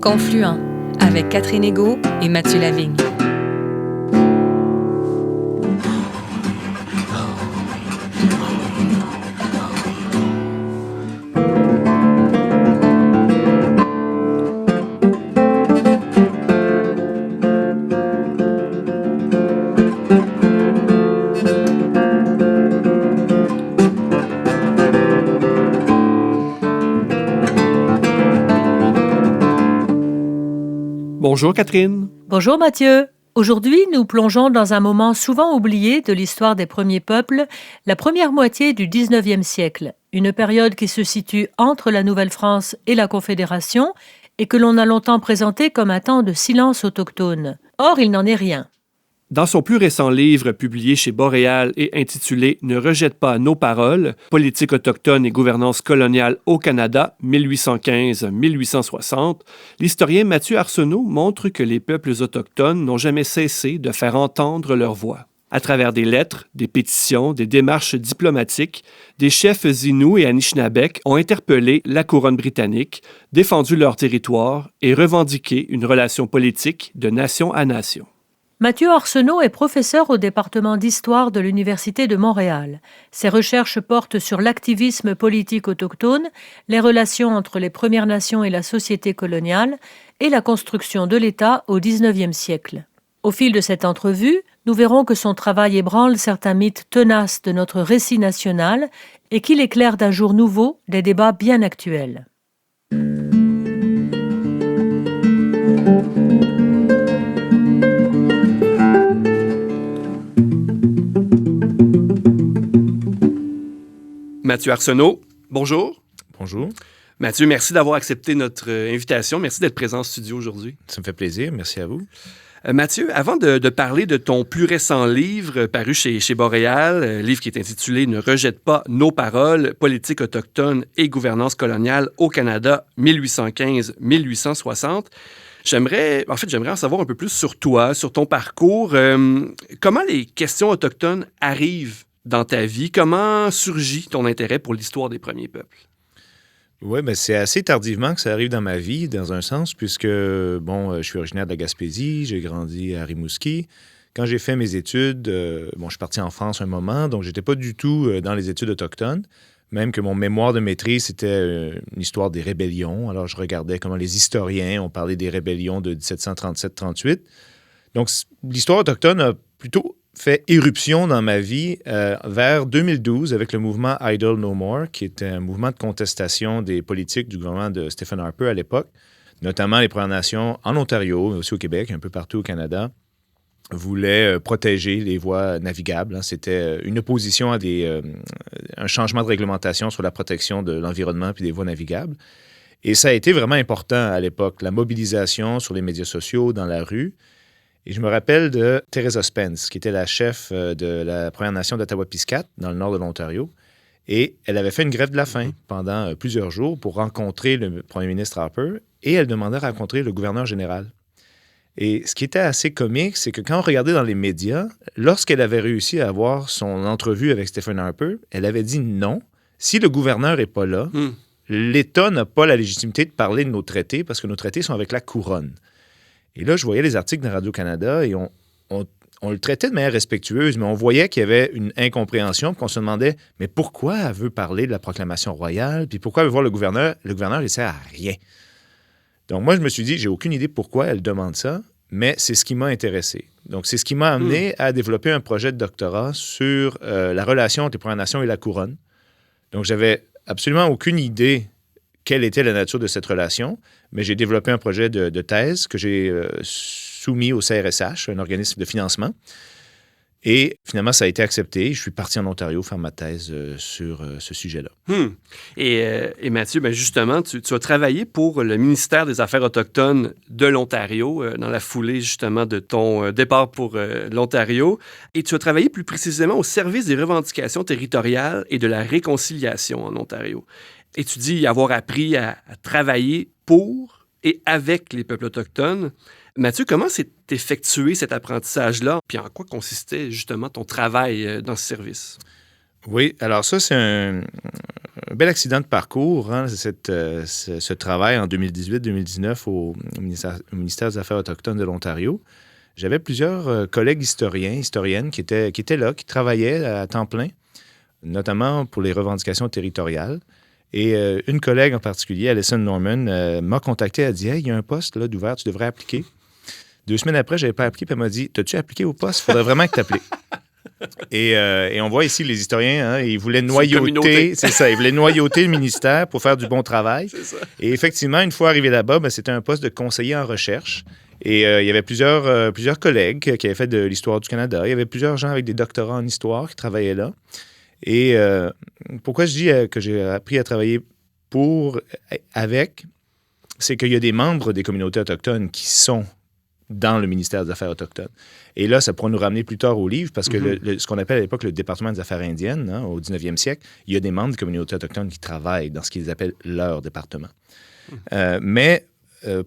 Confluent avec Catherine Egault et Mathieu Lavigne. Bonjour Catherine. Bonjour Mathieu. Aujourd'hui, nous plongeons dans un moment souvent oublié de l'histoire des premiers peuples, la première moitié du 19e siècle, une période qui se situe entre la Nouvelle-France et la Confédération et que l'on a longtemps présentée comme un temps de silence autochtone. Or, il n'en est rien. Dans son plus récent livre publié chez Boréal et intitulé « Ne rejette pas nos paroles, politique autochtone et gouvernance coloniale au Canada, 1815-1860 », l'historien Mathieu Arsenault montre que les peuples autochtones n'ont jamais cessé de faire entendre leur voix. À travers des lettres, des pétitions, des démarches diplomatiques, des chefs Inuits et Anishinaabeg ont interpellé la couronne britannique, défendu leur territoire et revendiqué une relation politique de nation à nation. Mathieu Arsenault est professeur au département d'histoire de l'Université de Montréal. Ses recherches portent sur l'activisme politique autochtone, les relations entre les Premières Nations et la société coloniale et la construction de l'État au 19e siècle. Au fil de cette entrevue, nous verrons que son travail ébranle certains mythes tenaces de notre récit national et qu'il éclaire d'un jour nouveau des débats bien actuels. Mathieu Arsenault, bonjour. Bonjour. Mathieu, merci d'avoir accepté notre invitation. Merci d'être présent en studio aujourd'hui. Ça me fait plaisir. Merci à vous. Mathieu, avant de parler de ton plus récent livre paru chez Boréal, livre qui est intitulé « Ne rejette pas nos paroles, politique autochtone et gouvernance coloniale au Canada, 1815-1860 », j'aimerais en savoir un peu plus sur toi, sur ton parcours. Comment les questions autochtones arrivent dans ta vie? Comment surgit ton intérêt pour l'histoire des premiers peuples? Oui, bien, c'est assez tardivement que ça arrive dans ma vie, dans un sens, puisque, je suis originaire de la Gaspésie, j'ai grandi à Rimouski. Quand j'ai fait mes études, je suis parti en France un moment, donc j'étais pas du tout dans les études autochtones, même que mon mémoire de maîtrise, c'était une histoire des rébellions. Alors, je regardais comment les historiens ont parlé des rébellions de 1737-38. Donc, l'histoire autochtone a plutôt fait éruption dans ma vie vers 2012 avec le mouvement Idle No More, qui était un mouvement de contestation des politiques du gouvernement de Stephen Harper à l'époque, notamment les Premières Nations en Ontario, mais aussi au Québec, un peu partout au Canada, voulaient protéger les voies navigables. C'était une opposition à un changement de réglementation sur la protection de l'environnement puis des voies navigables. Et ça a été vraiment important à l'époque, la mobilisation sur les médias sociaux, dans la rue. Et je me rappelle de Teresa Spence, qui était la chef de la Première Nation d'Ottawa-Piscate, dans le nord de l'Ontario. Et elle avait fait une grève de la faim pendant plusieurs jours pour rencontrer le premier ministre Harper, et elle demandait à rencontrer le gouverneur général. Et ce qui était assez comique, c'est que quand on regardait dans les médias, lorsqu'elle avait réussi à avoir son entrevue avec Stephen Harper, elle avait dit non. Si le gouverneur n'est pas là, l'État n'a pas la légitimité de parler de nos traités parce que nos traités sont avec la couronne. Et là, je voyais les articles de Radio-Canada et on le traitait de manière respectueuse, mais on voyait qu'il y avait une incompréhension, qu'on se demandait, mais pourquoi elle veut parler de la proclamation royale, puis pourquoi elle veut voir le gouverneur? Le gouverneur, il ne sert à rien. Donc moi, je me suis dit, j'ai aucune idée pourquoi elle demande ça, mais c'est ce qui m'a intéressé. Donc c'est ce qui m'a amené à développer un projet de doctorat sur la relation entre les Premières Nations et la couronne. Donc j'avais absolument aucune idée quelle était la nature de cette relation, mais j'ai développé un projet de thèse que j'ai soumis au CRSH, un organisme de financement. Et finalement, ça a été accepté. Je suis parti en Ontario faire ma thèse sur ce sujet-là. Et Mathieu, justement, tu as travaillé pour le ministère des Affaires autochtones de l'Ontario dans la foulée justement de ton départ pour l'Ontario. Et tu as travaillé plus précisément au service des revendications territoriales et de la réconciliation en Ontario. Et tu dis avoir appris à travailler pour et avec les peuples autochtones. Mathieu, comment s'est effectué cet apprentissage-là? Puis en quoi consistait justement ton travail dans ce service? Oui, alors ça, c'est bel accident de parcours, hein, ce travail en 2018-2019 au ministère des Affaires autochtones de l'Ontario. J'avais plusieurs collègues historiennes qui étaient là, qui travaillaient à temps plein, notamment pour les revendications territoriales. Et une collègue en particulier, Alison Norman, m'a contacté. Elle a dit « Hey, il y a un poste là, d'ouvert, tu devrais appliquer. » 2 semaines après, je n'avais pas appliqué, puis elle m'a dit « T'as-tu appliqué au poste? Il faudrait vraiment que tu appliques. » Et on voit ici les historiens, hein, ils voulaient noyauter, c'est ça, ils voulaient noyauter le ministère pour faire du bon travail. C'est ça. Et effectivement, une fois arrivé là-bas, c'était un poste de conseiller en recherche. Et il y avait plusieurs collègues qui avaient fait de l'histoire du Canada. Il y avait plusieurs gens avec des doctorats en histoire qui travaillaient là. Et pourquoi je dis que j'ai appris à travailler avec, c'est qu'il y a des membres des communautés autochtones qui sont dans le ministère des Affaires autochtones. Et là, ça pourra nous ramener plus tard au livre, parce que ce qu'on appelle à l'époque le département des Affaires indiennes, hein, au 19e siècle, il y a des membres des communautés autochtones qui travaillent dans ce qu'ils appellent leur département. Mais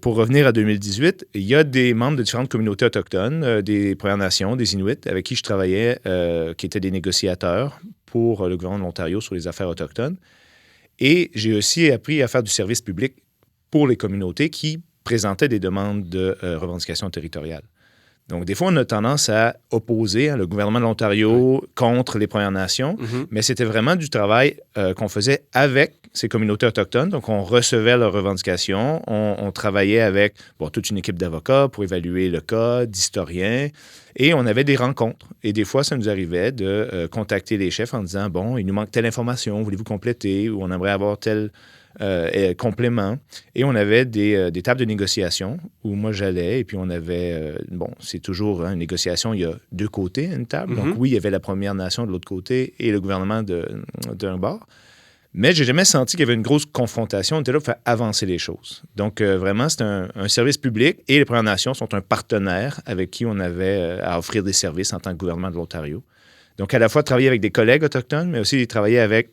pour revenir à 2018, il y a des membres de différentes communautés autochtones, des Premières Nations, des Inuits, avec qui je travaillais, qui étaient des négociateurs pour le gouvernement de l'Ontario sur les affaires autochtones. Et j'ai aussi appris à faire du service public pour les communautés qui présentaient des demandes de revendications territoriales. Donc, des fois, on a tendance à opposer le gouvernement de l'Ontario contre les Premières Nations, mais c'était vraiment du travail qu'on faisait avec ces communautés autochtones. Donc, on recevait leurs revendications, on travaillait avec toute une équipe d'avocats pour évaluer le cas, d'historiens, et on avait des rencontres. Et des fois, ça nous arrivait de contacter les chefs en disant « Bon, il nous manque telle information, voulez-vous compléter? » ou « On aimerait avoir tel complément. » Et on avait des tables de négociation où moi j'allais et puis on avait, c'est toujours une négociation, il y a 2 côtés à une table. Donc oui, il y avait la Première Nation de l'autre côté et le gouvernement d'un bord. Mais j'ai jamais senti qu'il y avait une grosse confrontation. On était là pour faire avancer les choses. Donc vraiment, c'est un service public et les Premières Nations sont un partenaire avec qui on avait à offrir des services en tant que gouvernement de l'Ontario. Donc à la fois travailler avec des collègues autochtones, mais aussi travailler avec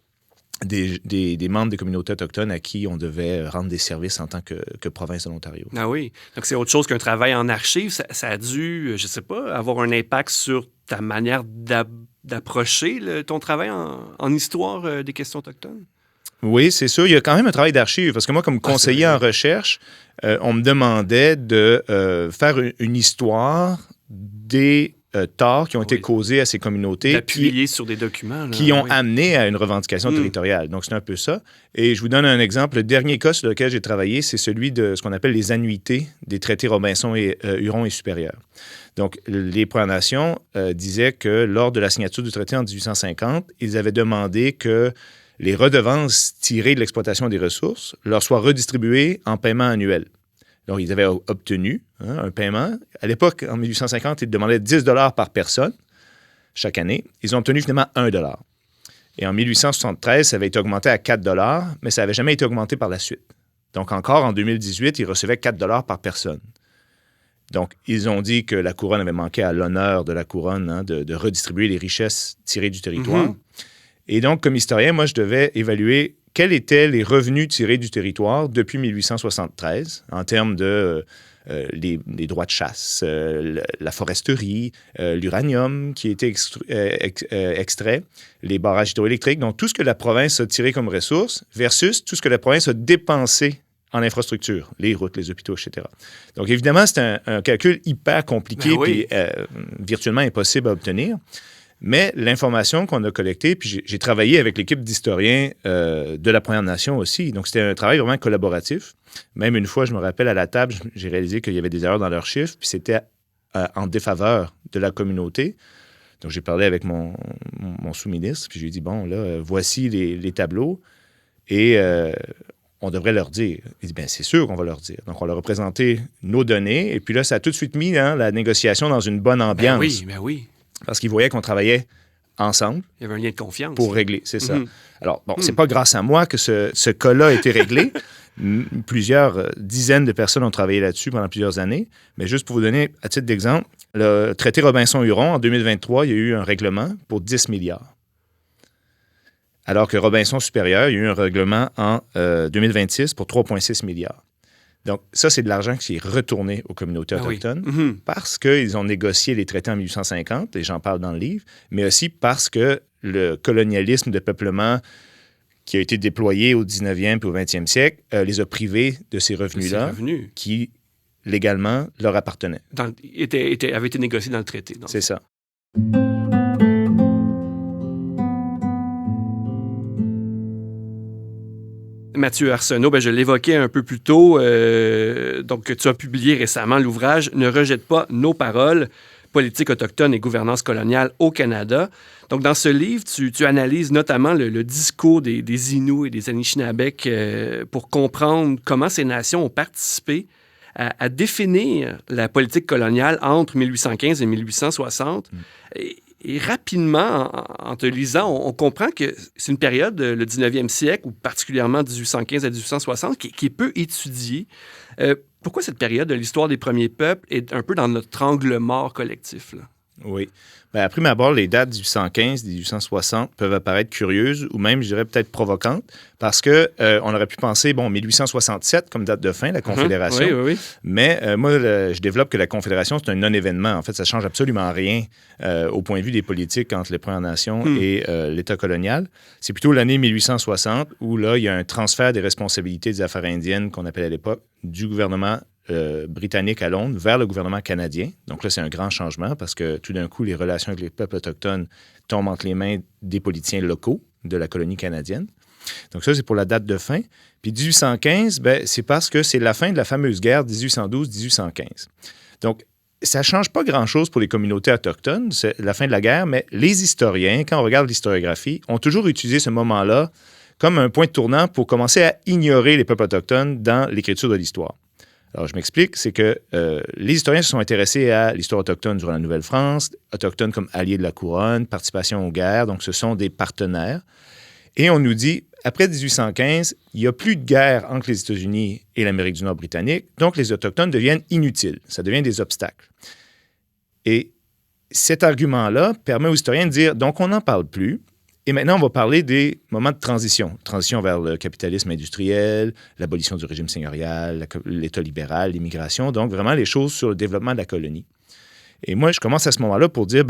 des membres des communautés autochtones à qui on devait rendre des services en tant que province de l'Ontario. Ah oui. Donc, c'est autre chose qu'un travail en archives. Ça a dû, je ne sais pas, avoir un impact sur ta manière d'approcher ton travail en histoire des questions autochtones? Oui, c'est sûr. Il y a quand même un travail d'archives. Parce que moi, comme conseiller en recherche, on me demandait de faire une histoire des torts qui ont été causés à ces communautés. D'appuyer sur des documents. Qui ont amené à une revendication territoriale. Donc, c'est un peu ça. Et je vous donne un exemple. Le dernier cas sur lequel j'ai travaillé, c'est celui de ce qu'on appelle les annuités des traités Robinson et Huron et supérieurs. Donc, les Premières Nations disaient que lors de la signature du traité en 1850, ils avaient demandé que les redevances tirées de l'exploitation des ressources leur soient redistribuées en paiement annuel. Donc, ils avaient obtenu un paiement. À l'époque, en 1850, ils demandaient 10 $ par personne chaque année. Ils ont obtenu finalement 1 $. Et en 1873, ça avait été augmenté à 4 $, mais ça n'avait jamais été augmenté par la suite. Donc, encore en 2018, ils recevaient 4 $ par personne. Donc, ils ont dit que la couronne avait manqué à l'honneur de la couronne de redistribuer les richesses tirées du territoire. Et donc, comme historien, moi, je devais évaluer quels étaient les revenus tirés du territoire depuis 1873 en termes de les droits de chasse, la foresterie, l'uranium qui a été extrait, les barrages hydroélectriques, donc tout ce que la province a tiré comme ressources versus tout ce que la province a dépensé en infrastructure, les routes, les hôpitaux, etc. Donc, évidemment, c'est un calcul hyper compliqué et virtuellement impossible à obtenir. Mais l'information qu'on a collectée, puis j'ai travaillé avec l'équipe d'historiens de la Première Nation aussi. Donc, c'était un travail vraiment collaboratif. Même une fois, je me rappelle, à la table, j'ai réalisé qu'il y avait des erreurs dans leurs chiffres, puis c'était en défaveur de la communauté. Donc, j'ai parlé avec mon sous-ministre, puis j'ai dit, bon, là, voici les tableaux, et on devrait leur dire. Il dit, bien, c'est sûr qu'on va leur dire. Donc, on leur a présenté nos données, et puis là, ça a tout de suite mis la négociation dans une bonne ambiance. Ben oui. Parce qu'ils voyaient qu'on travaillait ensemble. Il y avait un lien de confiance. Pour régler, c'est ça. Alors, bon, c'est pas grâce à moi que ce cas-là a été réglé. Plusieurs dizaines de personnes ont travaillé là-dessus pendant plusieurs années. Mais juste pour vous donner, à titre d'exemple, le traité Robinson-Huron, en 2023, il y a eu un règlement pour 10 milliards. Alors que Robinson-Supérieur, il y a eu un règlement en 2026 pour 3,6 milliards. Donc, ça, c'est de l'argent qui est retourné aux communautés autochtones parce qu'ils ont négocié les traités en 1850, et j'en parle dans le livre, mais aussi parce que le colonialisme de peuplement qui a été déployé au 19e puis au 20e siècle, les a privés de ces revenus-là qui, légalement, leur appartenaient. Avait été négocié dans le traité. Donc. C'est ça. Mathieu Arsenault, je l'évoquais un peu plus tôt, donc tu as publié récemment l'ouvrage « Ne rejette pas nos paroles, politique autochtone et gouvernance coloniale au Canada ». Donc dans ce livre, tu analyses notamment le discours des Inuits et des Anishinabek pour comprendre comment ces nations ont participé à définir la politique coloniale entre 1815 et 1860. Et rapidement, en te lisant, on comprend que c'est une période, le 19e siècle, ou particulièrement 1815 à 1860, qui est peu étudiée. Pourquoi cette période de l'histoire des premiers peuples est un peu dans notre angle mort collectif, là? Oui. À prime abord, les dates 1815, 1860 peuvent apparaître curieuses ou même, je dirais, peut-être provocantes parce qu'on aurait pu penser, 1867 comme date de fin, la Confédération. Oui. Mais moi, je développe que la Confédération, c'est un non-événement. En fait, ça ne change absolument rien au point de vue des politiques entre les Premières Nations et l'État colonial. C'est plutôt l'année 1860 où là, il y a un transfert des responsabilités des affaires indiennes qu'on appelait à l'époque du gouvernement britannique à Londres vers le gouvernement canadien. Donc là, c'est un grand changement parce que tout d'un coup, les relations avec les peuples autochtones tombent entre les mains des politiciens locaux de la colonie canadienne. Donc ça, c'est pour la date de fin. Puis 1815, c'est parce que c'est la fin de la fameuse guerre 1812-1815. Donc, ça ne change pas grand-chose pour les communautés autochtones, c'est la fin de la guerre, mais les historiens, quand on regarde l'historiographie, ont toujours utilisé ce moment-là comme un point de tournant pour commencer à ignorer les peuples autochtones dans l'écriture de l'histoire. Alors, je m'explique, c'est que les historiens se sont intéressés à l'histoire autochtone durant la Nouvelle-France, autochtones comme alliés de la couronne, participation aux guerres, donc ce sont des partenaires. Et on nous dit, après 1815, il n'y a plus de guerre entre les États-Unis et l'Amérique du Nord britannique, donc les Autochtones deviennent inutiles, ça devient des obstacles. Et cet argument-là permet aux historiens de dire, donc on n'en parle plus, et maintenant, on va parler des moments de transition. Transition vers le capitalisme industriel, l'abolition du régime seigneurial, l'État libéral, l'immigration. Donc, vraiment, les choses sur le développement de la colonie. Et moi, je commence à ce moment-là pour dire,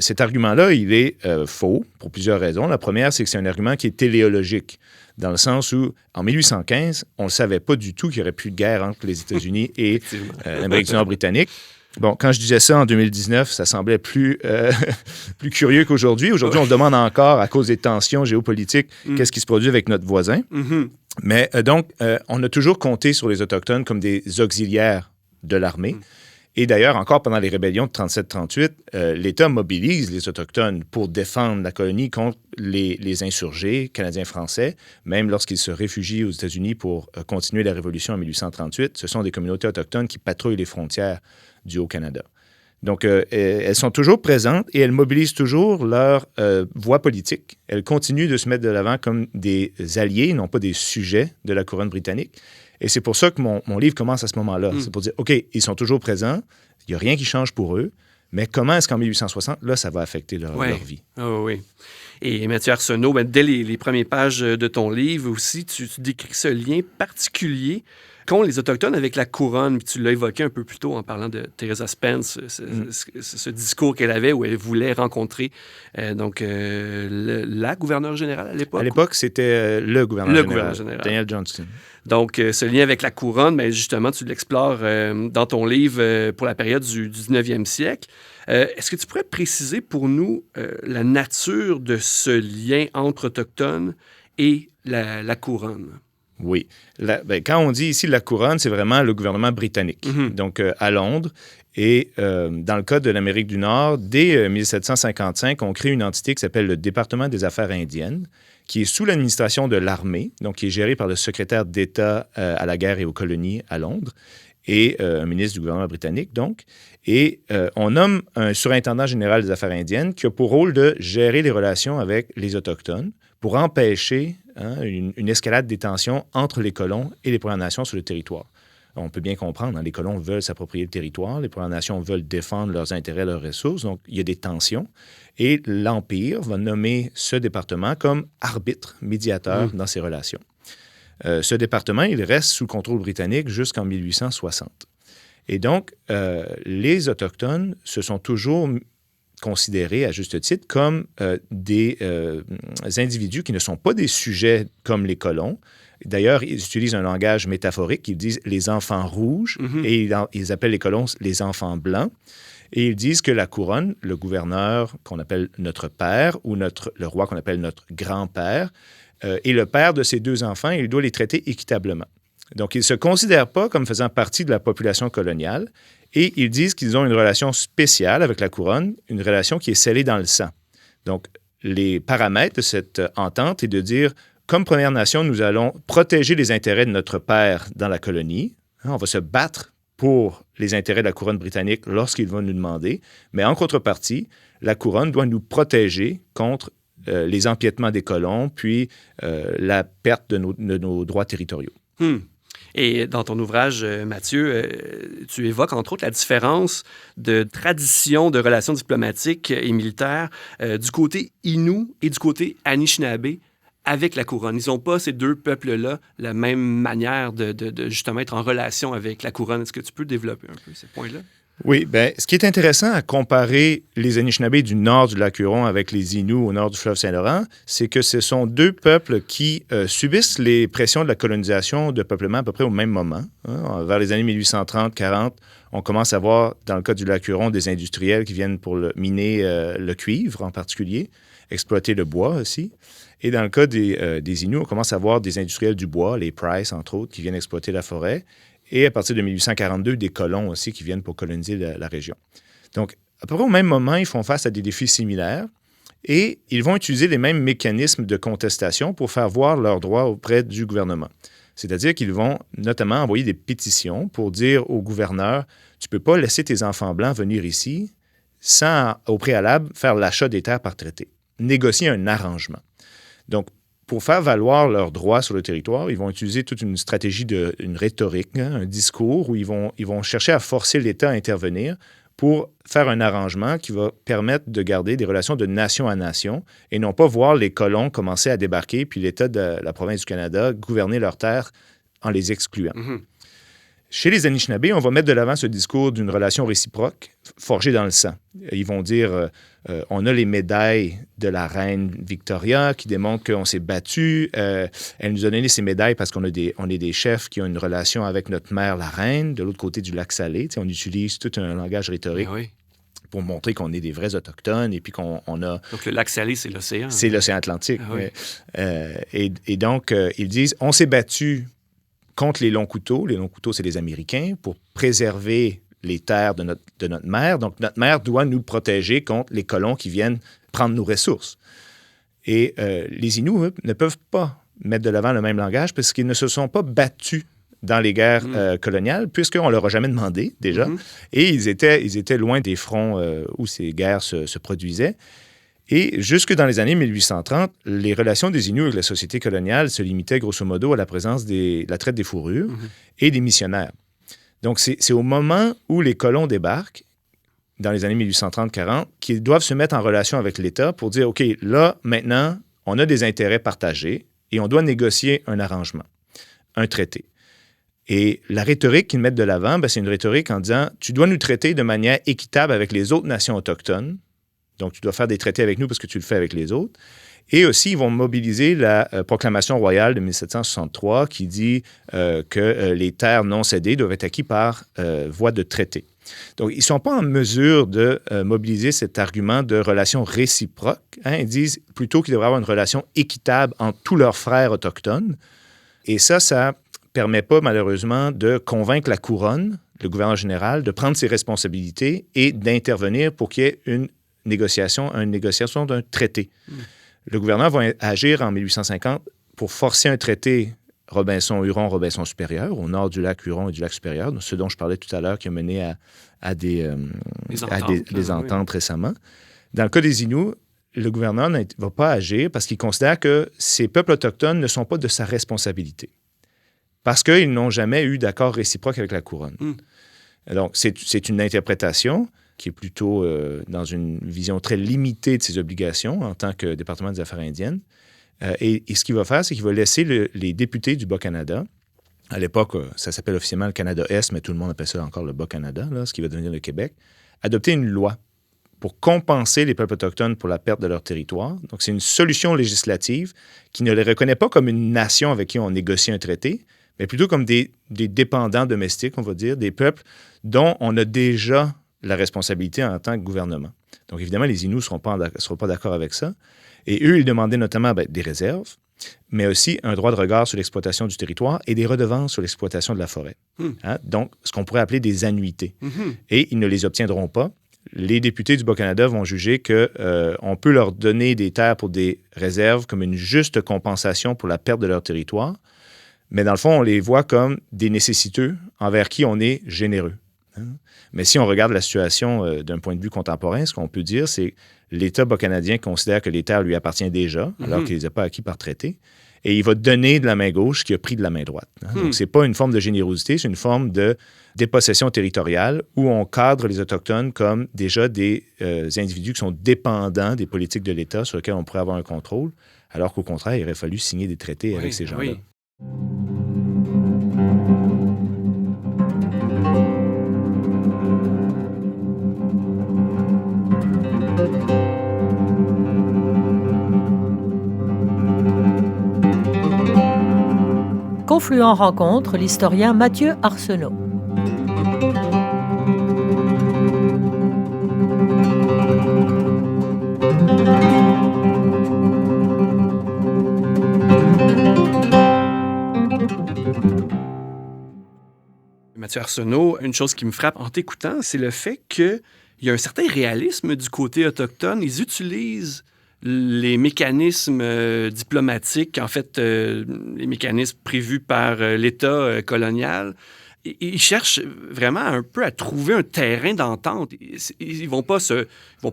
cet argument-là, il est faux pour plusieurs raisons. La première, c'est que c'est un argument qui est téléologique, dans le sens où, en 1815, on ne savait pas du tout qu'il n'y aurait plus de guerre entre les États-Unis et l'Amérique du Nord britannique. Bon, quand je disais ça en 2019, ça semblait plus curieux qu'aujourd'hui. Aujourd'hui, on demande encore, à cause des tensions géopolitiques, qu'est-ce qui se produit avec notre voisin. Mais donc, on a toujours compté sur les Autochtones comme des auxiliaires de l'armée. Et d'ailleurs, encore pendant les rébellions de 37-38, l'État mobilise les Autochtones pour défendre la colonie contre les insurgés canadiens-français. Même lorsqu'ils se réfugient aux États-Unis pour continuer la Révolution en 1838, ce sont des communautés autochtones qui patrouillent les frontières du Haut-Canada. Donc, elles sont toujours présentes et elles mobilisent toujours leur voix politique. Elles continuent de se mettre de l'avant comme des alliés, non pas des sujets de la couronne britannique. Et c'est pour ça que mon livre commence à ce moment-là. C'est pour dire, OK, ils sont toujours présents, il n'y a rien qui change pour eux, mais comment est-ce qu'en 1860, là, ça va affecter leur vie? Oh, oui. Et Mathieu Arsenault, dès les premières pages de ton livre aussi, tu décris ce lien particulier qu'ont les Autochtones avec la couronne. Tu l'as évoqué un peu plus tôt en parlant de Teresa Spence, ce discours qu'elle avait où elle voulait rencontrer la gouverneure générale à l'époque. À l'époque, c'était le gouverneur général, Daniel Johnston. Donc, ce lien avec la couronne, justement, tu l'explores dans ton livre pour la période du 19e siècle. Est-ce que tu pourrais préciser pour nous la nature de ce lien entre Autochtones et la couronne? Oui. Quand on dit ici la couronne, c'est vraiment le gouvernement britannique, donc à Londres. Et dans le cas de l'Amérique du Nord, dès 1755, on crée une entité qui s'appelle le Département des Affaires indiennes, qui est sous l'administration de l'armée, donc qui est géré par le secrétaire d'État à la guerre et aux colonies à Londres, et un ministre du gouvernement britannique, donc. Et on nomme un surintendant général des affaires indiennes qui a pour rôle de gérer les relations avec les Autochtones pour empêcher une escalade des tensions entre les colons et les Premières Nations sur le territoire. On peut bien comprendre, les colons veulent s'approprier le territoire, les Premières Nations veulent défendre leurs intérêts, leurs ressources, donc il y a des tensions. Et l'Empire va nommer ce département comme arbitre, médiateur dans ces relations. Ce département, il reste sous contrôle britannique jusqu'en 1860. Et donc, les Autochtones se sont toujours considérés à juste titre comme des individus qui ne sont pas des sujets comme les colons. D'ailleurs, ils utilisent un langage métaphorique. Ils disent les enfants rouges et ils appellent les colons les enfants blancs. Et ils disent que la couronne, le gouverneur qu'on appelle notre père ou le roi qu'on appelle notre grand-père, est le père de ces deux enfants et il doit les traiter équitablement. Donc, ils ne se considèrent pas comme faisant partie de la population coloniale et ils disent qu'ils ont une relation spéciale avec la couronne, une relation qui est scellée dans le sang. Donc, les paramètres de cette entente est de dire, comme Première Nation, nous allons protéger les intérêts de notre père dans la colonie. On va se battre pour les intérêts de la couronne britannique lorsqu'ils vont nous demander, mais en contrepartie, la couronne doit nous protéger contre les empiètements des colons, puis la perte de nos droits territoriaux. Et dans ton ouvrage, Mathieu, tu évoques entre autres la différence de tradition de relations diplomatiques et militaires du côté Innu et du côté Anishinaabe avec la couronne. Ils n'ont pas, ces deux peuples-là, la même manière de justement être en relation avec la couronne. Est-ce que tu peux développer un peu ces points-là? Oui, bien, ce qui est intéressant à comparer les Anishinaabe du nord du lac Huron avec les Inuits au nord du fleuve Saint-Laurent, c'est que ce sont deux peuples qui subissent les pressions de la colonisation de peuplement à peu près au même moment. Vers les années 1830-40, on commence à voir, dans le cas du lac Huron, des industriels qui viennent pour miner le cuivre en particulier, exploiter le bois aussi. Et dans le cas des Inuits, on commence à voir des industriels du bois, les Price, entre autres, qui viennent exploiter la forêt. Et à partir de 1842, des colons aussi qui viennent pour coloniser la région. Donc, à peu près au même moment, ils font face à des défis similaires et ils vont utiliser les mêmes mécanismes de contestation pour faire voir leurs droits auprès du gouvernement. C'est-à-dire qu'ils vont notamment envoyer des pétitions pour dire au gouverneur, tu ne peux pas laisser tes enfants blancs venir ici sans, au préalable, faire l'achat des terres par traité, négocier un arrangement. Donc, pour faire valoir leurs droits sur le territoire, ils vont utiliser toute une stratégie, une rhétorique, un discours où ils vont chercher à forcer l'État à intervenir pour faire un arrangement qui va permettre de garder des relations de nation à nation et non pas voir les colons commencer à débarquer puis l'État de la province du Canada gouverner leurs terres en les excluant. Chez les Anishinaabe, on va mettre de l'avant ce discours d'une relation réciproque forgée dans le sang. Ils vont dire on a les médailles de la reine Victoria qui démontrent qu'on s'est battu. Elle nous a donné ces médailles parce qu'on est des chefs qui ont une relation avec notre mère, la reine, de l'autre côté du lac Salé. On utilise tout un langage rhétorique pour montrer qu'on est des vrais Autochtones et puis qu'on a... Donc, le lac Salé, c'est l'océan. C'est l'océan Atlantique. Et donc, ils disent on s'est battu contre les longs couteaux. Les longs couteaux, c'est les Américains, pour préserver les terres de notre mère. Donc, notre mère doit nous protéger contre les colons qui viennent prendre nos ressources. Et les Inuits, eux, ne peuvent pas mettre de l'avant le même langage parce qu'ils ne se sont pas battus dans les guerres coloniales, puisqu'on ne leur a jamais demandé, déjà. Et ils étaient loin des fronts où ces guerres se produisaient. Et jusque dans les années 1830, les relations des Inuits avec la société coloniale se limitaient grosso modo à la présence de la traite des fourrures et des missionnaires. Donc, c'est au moment où les colons débarquent, dans les années 1830-40, qu'ils doivent se mettre en relation avec l'État pour dire, OK, là, maintenant, on a des intérêts partagés et on doit négocier un arrangement, un traité. Et la rhétorique qu'ils mettent de l'avant, c'est une rhétorique en disant, tu dois nous traiter de manière équitable avec les autres nations autochtones. Donc, tu dois faire des traités avec nous parce que tu le fais avec les autres. Et aussi, ils vont mobiliser la proclamation royale de 1763 qui dit que les terres non cédées doivent être acquises par voie de traité. Donc, ils ne sont pas en mesure de mobiliser cet argument de relation réciproque. Ils disent plutôt qu'il devrait y avoir une relation équitable entre tous leurs frères autochtones. Et ça ne permet pas, malheureusement, de convaincre la couronne, le gouverneur général, de prendre ses responsabilités et d'intervenir pour qu'il y ait une négociation d'un traité. Le gouverneur va agir en 1850 pour forcer un traité Robinson-Huron, Robinson-Supérieur, au nord du lac Huron et du lac Supérieur, ce dont je parlais tout à l'heure, qui a mené à des ententes récemment. Dans le cas des Inuits, le gouverneur ne va pas agir parce qu'il considère que ces peuples autochtones ne sont pas de sa responsabilité, parce qu'ils n'ont jamais eu d'accord réciproque avec la couronne. Donc, c'est une interprétation qui est plutôt dans une vision très limitée de ses obligations en tant que département des Affaires indiennes. Et ce qu'il va faire, c'est qu'il va laisser les députés du Bas-Canada, à l'époque, ça s'appelle officiellement le Canada-Est, mais tout le monde appelle ça encore le Bas-Canada, ce qui va devenir le Québec, adopter une loi pour compenser les peuples autochtones pour la perte de leur territoire. Donc, c'est une solution législative qui ne les reconnaît pas comme une nation avec qui on négocie un traité, mais plutôt comme des dépendants domestiques, on va dire, des peuples dont on a déjà la responsabilité en tant que gouvernement. Donc, évidemment, les Inuits ne seront pas d'accord avec ça. Et eux, ils demandaient notamment des réserves, mais aussi un droit de regard sur l'exploitation du territoire et des redevances sur l'exploitation de la forêt. Hein? Donc, ce qu'on pourrait appeler des annuités. Et ils ne les obtiendront pas. Les députés du Bas-Canada vont juger qu'on peut leur donner des terres pour des réserves comme une juste compensation pour la perte de leur territoire. Mais dans le fond, on les voit comme des nécessiteux envers qui on est généreux. Hein? Mais si on regarde la situation d'un point de vue contemporain, ce qu'on peut dire, c'est que l'État bas-canadien considère que les terres lui appartiennent déjà, alors qu'il ne les a pas acquis par traité, et il va donner de la main gauche ce qu'il a pris de la main droite. Hein? Donc, ce n'est pas une forme de générosité, c'est une forme de dépossession territoriale où on cadre les Autochtones comme déjà des individus qui sont dépendants des politiques de l'État sur lesquels on pourrait avoir un contrôle, alors qu'au contraire, il aurait fallu signer des traités avec ces gens-là. Oui. Confluent rencontre l'historien Mathieu Arsenault. Mathieu Arsenault, une chose qui me frappe en t'écoutant, c'est le fait qu'il y a un certain réalisme du côté autochtone. Ils utilisent les mécanismes diplomatiques, en fait, les mécanismes prévus par l'État colonial. Ils cherchent vraiment un peu à trouver un terrain d'entente. Ils vont pas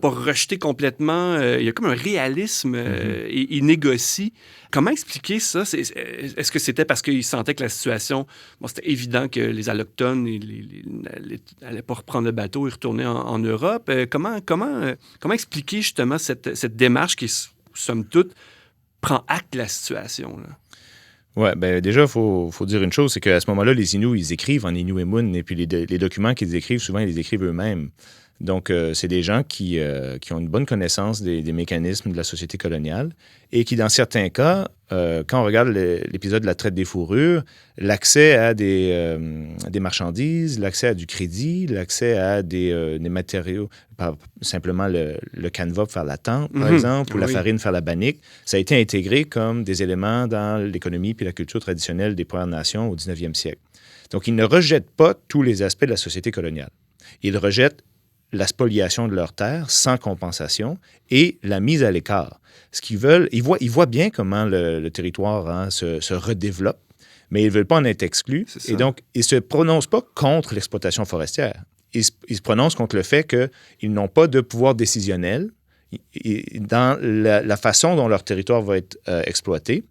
rejeter complètement. Il y a comme un réalisme. Ils négocient. Comment expliquer ça? Est-ce que c'était parce qu'ils sentaient que la situation... Bon, c'était évident que les Allochtones n'allaient pas reprendre le bateau et retourner en Europe. Comment expliquer justement cette démarche qui, somme toute, prend acte de la situation, là? Oui, bien déjà, il faut dire une chose, c'est qu'à ce moment-là, les Inuits, ils écrivent en Inuimun, et puis les documents qu'ils écrivent, souvent, ils les écrivent eux-mêmes. Donc, c'est des gens qui ont une bonne connaissance des mécanismes de la société coloniale et qui, dans certains cas, quand on regarde l'épisode de la traite des fourrures, l'accès à des marchandises, l'accès à du crédit, l'accès à des matériaux, simplement le canevas pour faire la tente, par exemple, ou la farine pour faire la bannique, ça a été intégré comme des éléments dans l'économie puis la culture traditionnelle des Premières Nations au 19e siècle. Donc, ils ne rejettent pas tous les aspects de la société coloniale. Ils rejettent la spoliation de leurs terres sans compensation et la mise à l'écart. Ce qu'ils veulent, ils voient bien comment le territoire se redéveloppe, mais ils ne veulent pas en être exclus. Et donc, ils ne se prononcent pas contre l'exploitation forestière. Ils se prononcent contre le fait qu'ils n'ont pas de pouvoir décisionnel dans la façon dont leur territoire va être exploité.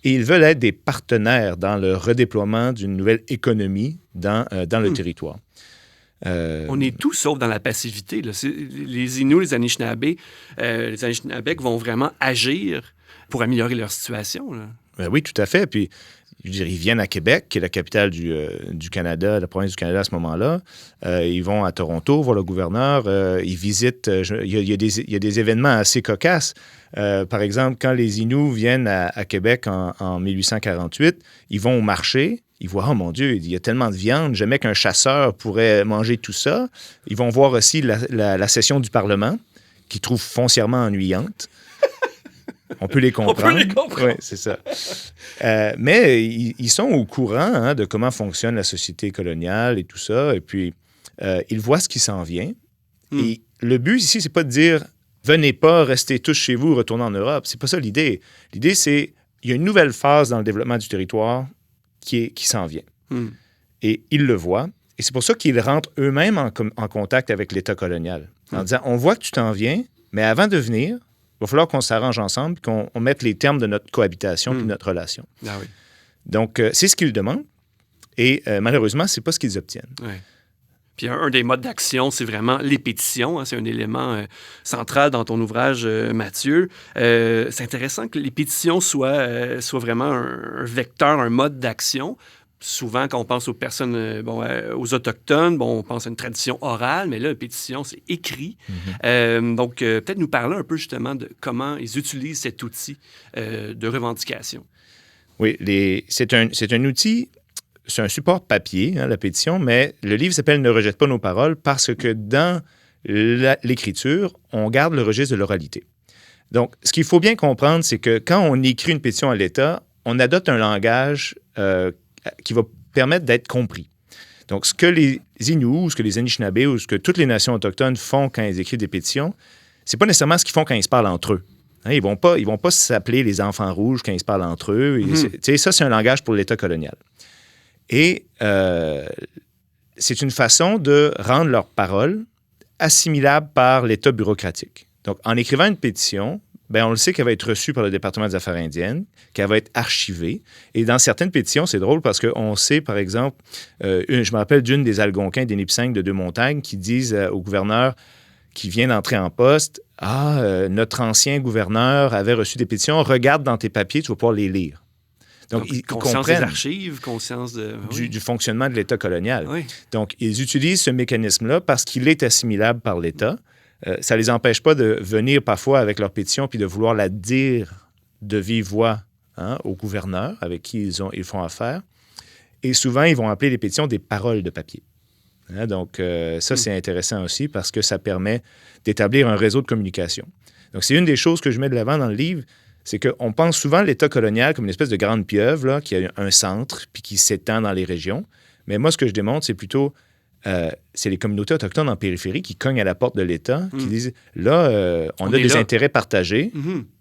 Et ils veulent être des partenaires dans le redéploiement d'une nouvelle économie dans le territoire. On est tout sauf dans la passivité. Là. Les Inuits, les Anishinabés vont vraiment agir pour améliorer leur situation. Là. Oui, tout à fait. Puis, je veux dire, ils viennent à Québec, qui est la capitale du Canada, la province du Canada à ce moment-là. Ils vont à Toronto voir le gouverneur. Ils visitent... Il y a des événements assez cocasses. Par exemple, quand les Inuits viennent à Québec en 1848, ils vont au marché. Ils voient, oh mon Dieu, il y a tellement de viande, jamais qu'un chasseur pourrait manger tout ça. Ils vont voir aussi la session du Parlement, qu'ils trouvent foncièrement ennuyante. On peut les comprendre. Oui, c'est ça. Mais ils sont au courant de comment fonctionne la société coloniale et tout ça. Et puis, ils voient ce qui s'en vient. Et le but ici, c'est pas de dire, venez pas, restez tous chez vous, retournez en Europe. C'est pas ça l'idée. L'idée, c'est, il y a une nouvelle phase dans le développement du territoire qui s'en vient. Et ils le voient. Et c'est pour ça qu'ils rentrent eux-mêmes en contact avec l'État colonial. En disant, on voit que tu t'en viens, mais avant de venir, il va falloir qu'on s'arrange ensemble et qu'on mette les termes de notre cohabitation et de notre relation. Ah oui. Donc, c'est ce qu'ils demandent. Et malheureusement, ce n'est pas ce qu'ils obtiennent. Ouais. Puis un des modes d'action, c'est vraiment les pétitions. Hein, c'est un élément central dans ton ouvrage, Mathieu. C'est intéressant que les pétitions soient vraiment un vecteur, un mode d'action. souvent, quand on pense aux personnes, aux Autochtones, on pense à une tradition orale, mais là, une pétition, c'est écrit. Donc, peut-être nous parler un peu justement de comment ils utilisent cet outil de revendication. Oui, c'est un outil, c'est un support papier, la pétition, mais le livre s'appelle « Ne rejette pas nos paroles » parce que dans l'écriture, on garde le registre de l'oralité. Donc, ce qu'il faut bien comprendre, c'est que quand on écrit une pétition à l'État, on adopte un langage qui va permettre d'être compris. Donc, ce que les Inuits, ou ce que les Anishinabés, ou ce que toutes les nations autochtones font quand ils écrivent des pétitions, c'est pas nécessairement ce qu'ils font quand ils se parlent entre eux. Ils vont pas s'appeler les enfants rouges quand ils se parlent entre eux. Ça, c'est un langage pour l'État colonial. Et c'est une façon de rendre leurs paroles assimilables par l'État bureaucratique. Donc, en écrivant une pétition, on le sait qu'elle va être reçue par le département des Affaires indiennes, qu'elle va être archivée. Et dans certaines pétitions, c'est drôle parce qu'on sait, par exemple, je me rappelle d'une des Algonquins des Nipissing de Deux-Montagnes qui disent au gouverneur qui vient d'entrer en poste, « notre ancien gouverneur avait reçu des pétitions, regarde dans tes papiers, tu vas pouvoir les lire. » Donc, ils conscience des archives, conscience du fonctionnement de l'État colonial. Oui. Donc, ils utilisent ce mécanisme-là parce qu'il est assimilable par l'État. Ça ne les empêche pas de venir parfois avec leur pétition puis de vouloir la dire de vive voix au gouverneur avec qui ils font affaire. Et souvent, ils vont appeler les pétitions des paroles de papier. Donc, ça, c'est intéressant aussi parce que ça permet d'établir un réseau de communication. Donc, c'est une des choses que je mets de l'avant dans le livre, c'est qu'on pense souvent à l'État colonial comme une espèce de grande pieuvre là, qui a un centre puis qui s'étend dans les régions. Mais moi, ce que je démontre, c'est plutôt c'est les communautés autochtones en périphérie qui cognent à la porte de l'État, qui disent, là, on a des intérêts partagés,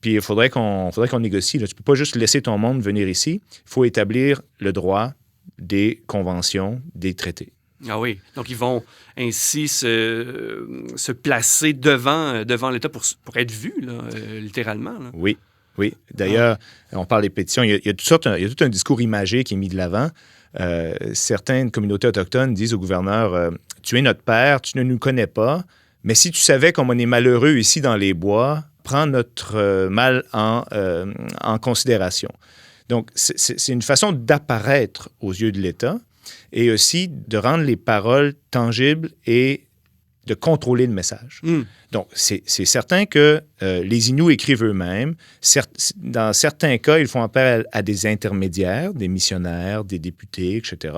puis il faudrait qu'on négocie. Là. Tu ne peux pas juste laisser ton monde venir ici. Il faut établir le droit des conventions, des traités. Ah oui, donc ils vont ainsi se placer devant l'État pour être vus, là, littéralement. Là. Oui. D'ailleurs, on parle des pétitions. Il y a tout un discours imagé qui est mis de l'avant. Certaines communautés autochtones disent au gouverneur tu es notre père, tu ne nous connais pas, mais si tu savais comme on est malheureux ici dans les bois, prends notre mal en considération. Donc, c'est une façon d'apparaître aux yeux de l'État et aussi de rendre les paroles tangibles et de contrôler le message. Donc, c'est certain que les Inuits écrivent eux-mêmes. Dans certains cas, ils font appel à des intermédiaires, des missionnaires, des députés, etc.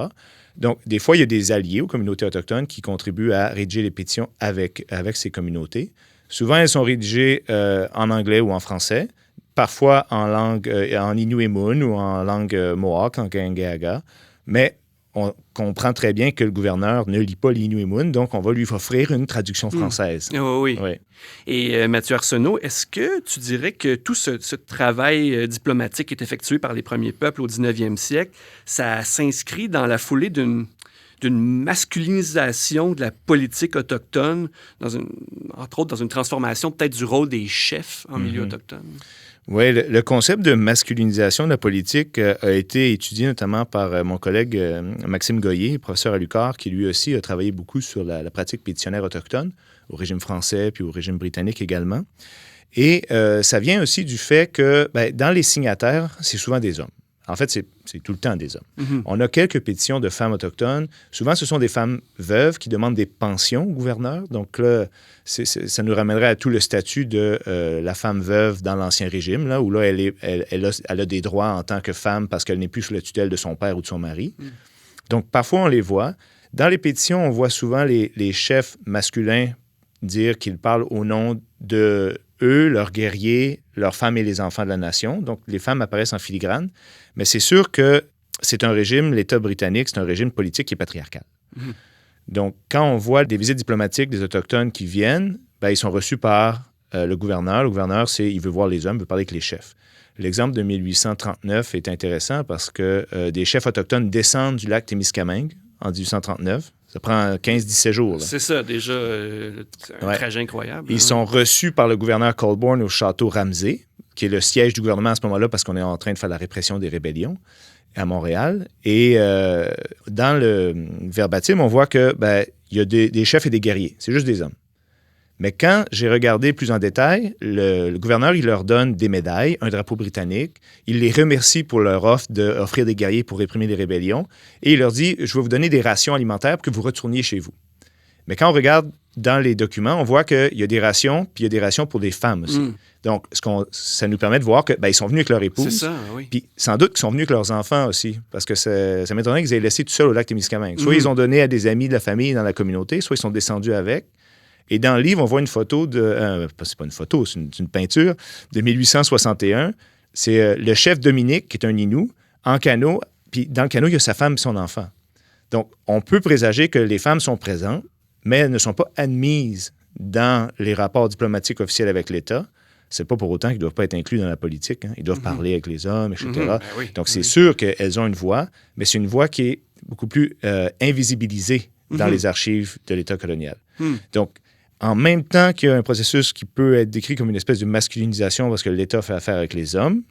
Donc, des fois, il y a des alliés aux communautés autochtones qui contribuent à rédiger les pétitions avec ces communautés. Souvent, elles sont rédigées en anglais ou en français, parfois en langue en Inuimun ou en langue Mohawk, en Kangaga. Mais on comprend très bien que le gouverneur ne lit pas l'Inuimun, donc on va lui offrir une traduction française. Oui. Et Mathieu Arsenault, est-ce que tu dirais que tout ce travail diplomatique qui est effectué par les premiers peuples au 19e siècle, ça s'inscrit dans la foulée d'une masculinisation de la politique autochtone, entre autres dans une transformation peut-être du rôle des chefs en milieu autochtone? Oui, le concept de masculinisation de la politique a été étudié notamment par mon collègue Maxime Goyer, professeur à l'UQAR, qui lui aussi a travaillé beaucoup sur la pratique pétitionnaire autochtone, au régime français puis au régime britannique également. Et ça vient aussi du fait que dans les signataires, c'est souvent des hommes. En fait, c'est tout le temps des hommes. On a quelques pétitions de femmes autochtones. Souvent, ce sont des femmes veuves qui demandent des pensions au gouverneur. Donc là, ça nous ramènerait à tout le statut de la femme veuve dans l'Ancien Régime, là, où là, elle a des droits en tant que femme parce qu'elle n'est plus sous la tutelle de son père ou de son mari. Donc, parfois, on les voit. Dans les pétitions, on voit souvent les chefs masculins dire qu'ils parlent au nom de eux, leurs guerriers, leurs femmes et les enfants de la nation. Donc, les femmes apparaissent en filigrane. Mais c'est sûr que c'est un régime, l'État britannique, c'est un régime politique qui est patriarcal. Donc, quand on voit des visites diplomatiques des Autochtones qui viennent, ils sont reçus par le gouverneur. Le gouverneur, il veut voir les hommes, il veut parler avec les chefs. L'exemple de 1839 est intéressant parce que des chefs autochtones descendent du lac Témiscamingue en 1839. Ça prend 15-17 jours. Là. C'est ça, déjà, un trajet incroyable. Ils sont reçus par le gouverneur Colborne au château Ramsay, qui est le siège du gouvernement à ce moment-là parce qu'on est en train de faire la répression des rébellions à Montréal. Et dans le verbatim, on voit que il y a des chefs et des guerriers. C'est juste des hommes. Mais quand j'ai regardé plus en détail, le gouverneur, il leur donne des médailles, un drapeau britannique. Il les remercie pour leur offre d'offrir des guerriers pour réprimer les rébellions. Et il leur dit, je vais vous donner des rations alimentaires pour que vous retourniez chez vous. Mais quand on regarde dans les documents, on voit qu'il y a des rations, puis il y a des rations pour des femmes aussi. Donc, ça nous permet de voir qu'ils sont venus avec leur épouse. C'est ça, oui. Puis sans doute qu'ils sont venus avec leurs enfants aussi, parce que ça m'étonnerait qu'ils aient laissé tout seuls au lac Témiscamingue. Soit ils ont donné à des amis de la famille dans la communauté, soit ils sont descendus avec. Et dans le livre, on voit une photo c'est pas une photo, c'est une peinture de 1861. C'est le chef Dominique, qui est un Inou, en canot, puis dans le canot, il y a sa femme et son enfant. Donc, on peut présager que les femmes sont présentes, mais elles ne sont pas admises dans les rapports diplomatiques officiels avec l'État. C'est pas pour autant qu'ils ne doivent pas être inclus dans la politique. Hein. Ils doivent parler avec les hommes, etc. Ben oui, donc, c'est sûr qu'elles ont une voix, mais c'est une voix qui est beaucoup plus invisibilisée dans les archives de l'État colonial. Donc, en même temps qu'il y a un processus qui peut être décrit comme une espèce de masculinisation parce que l'État fait affaire avec les hommes,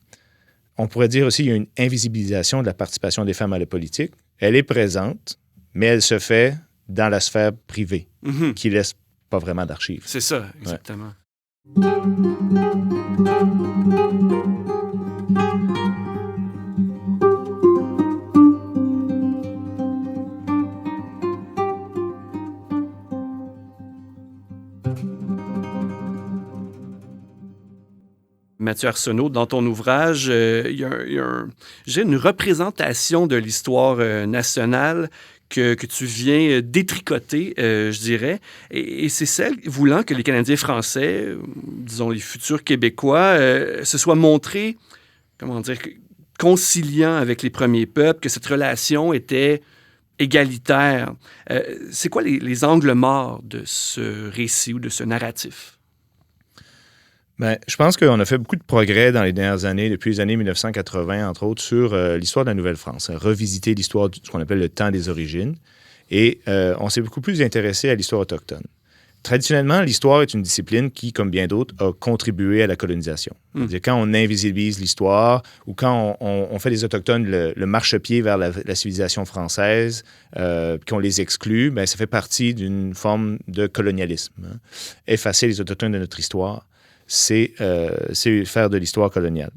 on pourrait dire aussi qu'il y a une invisibilisation de la participation des femmes à la politique. Elle est présente, mais elle se fait dans la sphère privée, qui ne laisse pas vraiment d'archives. C'est ça, exactement. Mathieu Arsenault, dans ton ouvrage, il y a une représentation de l'histoire nationale que tu viens détricoter, je dirais. Et c'est celle voulant que les Canadiens français, disons les futurs Québécois, se soient montrés, conciliants avec les premiers peuples, que cette relation était égalitaire. C'est quoi les angles morts de ce récit ou de ce narratif? Bien, je pense qu'on a fait beaucoup de progrès dans les dernières années, depuis les années 1980, entre autres, sur l'histoire de la Nouvelle-France. Revisiter l'histoire de ce qu'on appelle le temps des origines. Et on s'est beaucoup plus intéressé à l'histoire autochtone. Traditionnellement, l'histoire est une discipline qui, comme bien d'autres, a contribué à la colonisation. C'est-à-dire, quand on invisibilise l'histoire ou quand on fait des Autochtones le marchepied vers la civilisation française, qu'on les exclut, bien, ça fait partie d'une forme de colonialisme. Hein. Effacer les Autochtones de notre histoire, c'est faire de l'histoire coloniale.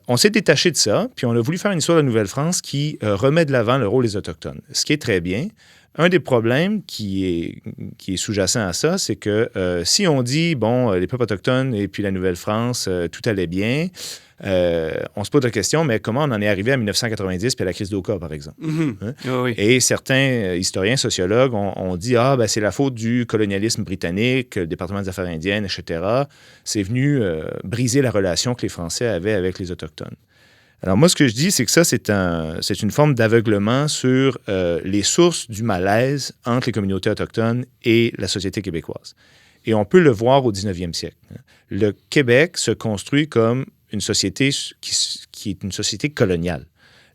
On s'est détaché de ça, puis on a voulu faire une histoire de la Nouvelle-France qui remet de l'avant le rôle des Autochtones, ce qui est très bien. Un des problèmes qui est sous-jacent à ça, c'est que si on dit, les peuples autochtones et puis la Nouvelle-France, tout allait bien, on se pose la question, mais comment on en est arrivé à 1990 puis à la crise d'Oka, par exemple? Hein? Oui. Et certains historiens, sociologues ont dit, c'est la faute du colonialisme britannique, le département des Affaires indiennes, etc. C'est venu briser la relation que les Français avaient avec les Autochtones. Alors moi, ce que je dis, c'est que ça, c'est une forme d'aveuglement sur les sources du malaise entre les communautés autochtones et la société québécoise. Et on peut le voir au 19e siècle. Le Québec se construit comme une société qui est une société coloniale.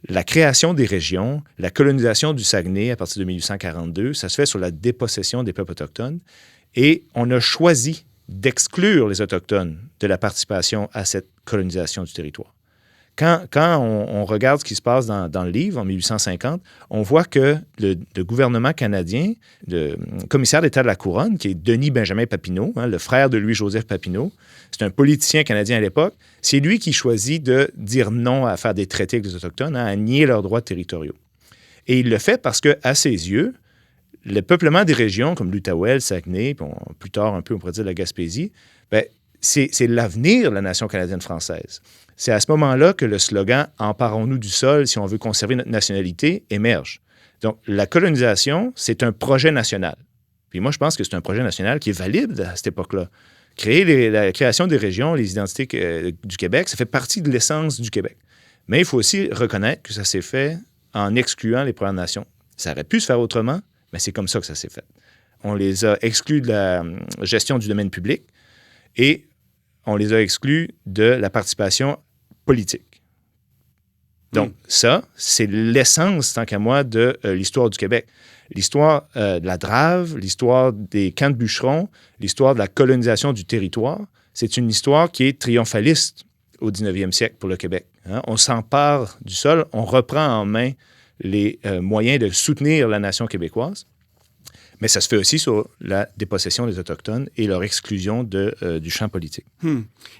La création des régions, la colonisation du Saguenay à partir de 1842, ça se fait sur la dépossession des peuples autochtones. Et on a choisi d'exclure les Autochtones de la participation à cette colonisation du territoire. Quand on regarde ce qui se passe dans le livre, en 1850, on voit que le gouvernement canadien, le commissaire d'État de la Couronne, qui est Denis Benjamin Papineau, le frère de Louis-Joseph Papineau, c'est un politicien canadien à l'époque, c'est lui qui choisit de dire non à faire des traités avec les Autochtones, à nier leurs droits territoriaux. Et il le fait parce qu'à ses yeux, le peuplement des régions comme l'Outaouais, le Saguenay, puis plus tard un peu, on pourrait dire la Gaspésie, bien, c'est l'avenir de la nation canadienne-française. C'est à ce moment-là que le slogan « Emparons-nous du sol si on veut conserver notre nationalité » émerge. Donc, la colonisation, c'est un projet national. Puis moi, je pense que c'est un projet national qui est valide à cette époque-là. La création des régions, les identités du Québec, ça fait partie de l'essence du Québec. Mais il faut aussi reconnaître que ça s'est fait en excluant les Premières Nations. Ça aurait pu se faire autrement, mais c'est comme ça que ça s'est fait. On les a exclus de la gestion du domaine public et on les a exclus de la participation politique. Donc, ça, c'est l'essence, tant qu'à moi, de l'histoire du Québec. L'histoire de la Drave, l'histoire des camps de bûcherons, l'histoire de la colonisation du territoire, c'est une histoire qui est triomphaliste au 19e siècle pour le Québec. Hein? On s'empare du sol, on reprend en main les moyens de soutenir la nation québécoise. Mais ça se fait aussi sur la dépossession des Autochtones et leur exclusion du champ politique.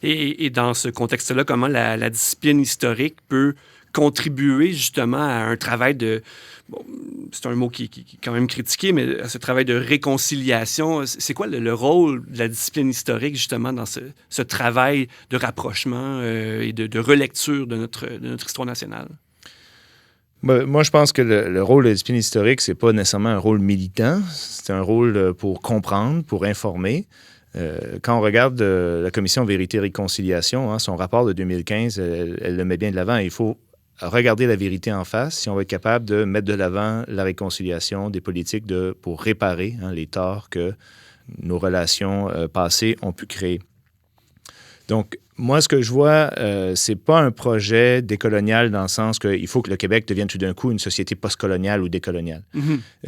Et dans ce contexte-là, comment la discipline historique peut contribuer justement à un travail de... Bon, c'est un mot qui est quand même critiqué, mais à ce travail de réconciliation. C'est quoi le rôle de la discipline historique justement dans ce travail de rapprochement et de relecture de notre histoire nationale? Moi, je pense que le rôle de la discipline historique, c'est pas nécessairement un rôle militant. C'est un rôle pour comprendre, pour informer. Quand on regarde la Commission Vérité et Réconciliation, son rapport de 2015, elle le met bien de l'avant. Il faut regarder la vérité en face si on va être capable de mettre de l'avant la réconciliation, des politiques pour réparer les torts que nos relations passées ont pu créer. Donc, moi, ce que je vois, c'est pas un projet décolonial dans le sens qu'il faut que le Québec devienne tout d'un coup une société postcoloniale ou décoloniale.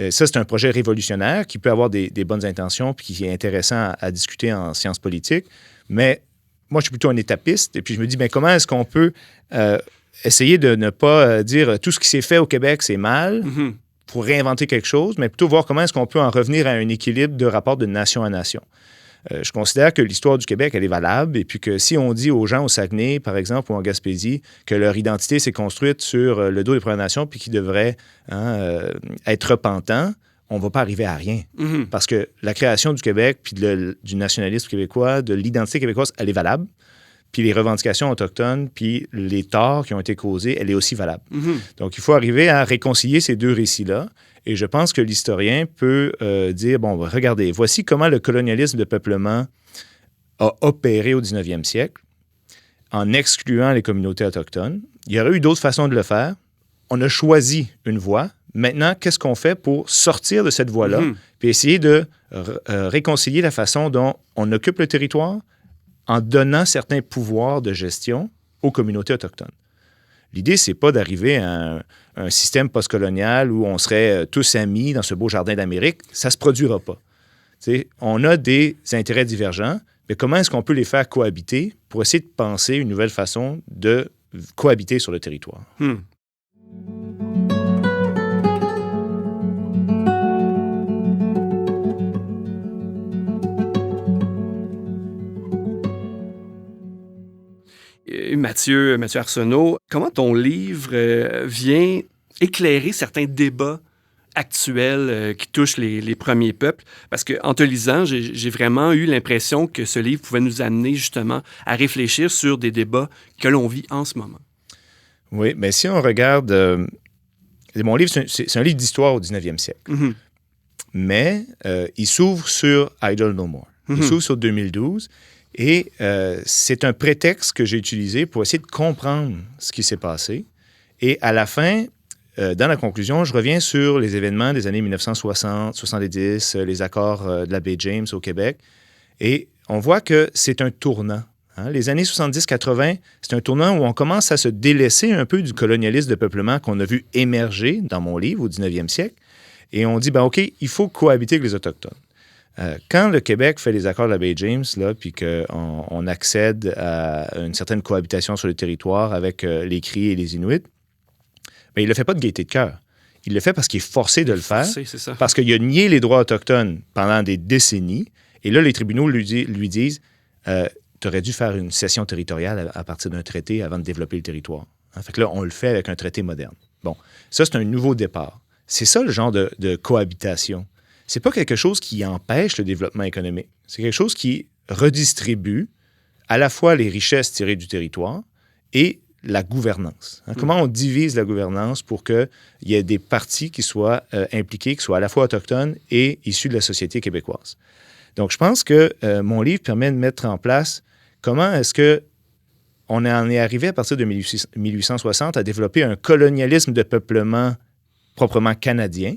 Ça, c'est un projet révolutionnaire qui peut avoir des bonnes intentions puis qui est intéressant à discuter en sciences politiques. Mais moi, je suis plutôt un étapiste et puis je me dis, bien, comment est-ce qu'on peut essayer de ne pas dire tout ce qui s'est fait au Québec, c'est mal pour réinventer quelque chose, mais plutôt voir comment est-ce qu'on peut en revenir à un équilibre de rapport de nation à nation. Je considère que l'histoire du Québec, elle est valable et puis que si on dit aux gens au Saguenay, par exemple, ou en Gaspésie, que leur identité s'est construite sur le dos des Premières Nations puis qu'ils devraient être repentants, on ne va pas arriver à rien. Parce que la création du Québec puis du nationalisme québécois, de l'identité québécoise, elle est valable. Puis les revendications autochtones, puis les torts qui ont été causés, elle est aussi valable. Donc, il faut arriver à réconcilier ces deux récits-là. Et je pense que l'historien peut dire, bon, regardez, voici comment le colonialisme de peuplement a opéré au 19e siècle en excluant les communautés autochtones. Il y aurait eu d'autres façons de le faire. On a choisi une voie. Maintenant, qu'est-ce qu'on fait pour sortir de cette voie-là puis essayer de réconcilier la façon dont on occupe le territoire en donnant certains pouvoirs de gestion aux communautés autochtones. L'idée, c'est pas d'arriver à un système postcolonial où on serait tous amis dans ce beau jardin d'Amérique. Ça se produira pas. T'sais, on a des intérêts divergents, mais comment est-ce qu'on peut les faire cohabiter pour essayer de penser une nouvelle façon de cohabiter sur le territoire? Mathieu Arsenault, comment ton livre vient éclairer certains débats actuels qui touchent les premiers peuples? Parce qu'en te lisant, j'ai vraiment eu l'impression que ce livre pouvait nous amener justement à réfléchir sur des débats que l'on vit en ce moment. Oui, mais si on regarde... mon livre, c'est un livre d'histoire au 19e siècle. Mais il s'ouvre sur Idle No More. Il s'ouvre sur 2012. Et c'est un prétexte que j'ai utilisé pour essayer de comprendre ce qui s'est passé. Et à la fin, dans la conclusion, je reviens sur les événements des années 1960, 70, les accords de la baie James au Québec. Et on voit que c'est un tournant. Les années 70-80, c'est un tournant où on commence à se délaisser un peu du colonialisme de peuplement qu'on a vu émerger dans mon livre au 19e siècle. Et on dit, ben OK, il faut cohabiter avec les Autochtones. Quand le Québec fait les accords de la baie James, puis qu'on accède à une certaine cohabitation sur le territoire avec les Cris et les Inuits, bien, il ne le fait pas de gaieté de cœur. Il le fait parce qu'il est forcé de le faire, parce qu'il a nié les droits autochtones pendant des décennies. Et là, les tribunaux lui disent tu aurais dû faire une cession territoriale à partir d'un traité avant de développer le territoire. Fait que là, on le fait avec un traité moderne. Bon, ça, c'est un nouveau départ. C'est ça le genre de cohabitation. C'est pas quelque chose qui empêche le développement économique. C'est quelque chose qui redistribue à la fois les richesses tirées du territoire et la gouvernance. Comment on divise la gouvernance pour qu'il y ait des partis qui soient impliqués, qui soient à la fois autochtones et issus de la société québécoise. Donc, je pense que mon livre permet de mettre en place comment est-ce qu'on en est arrivé à partir de 1860 à développer un colonialisme de peuplement proprement canadien.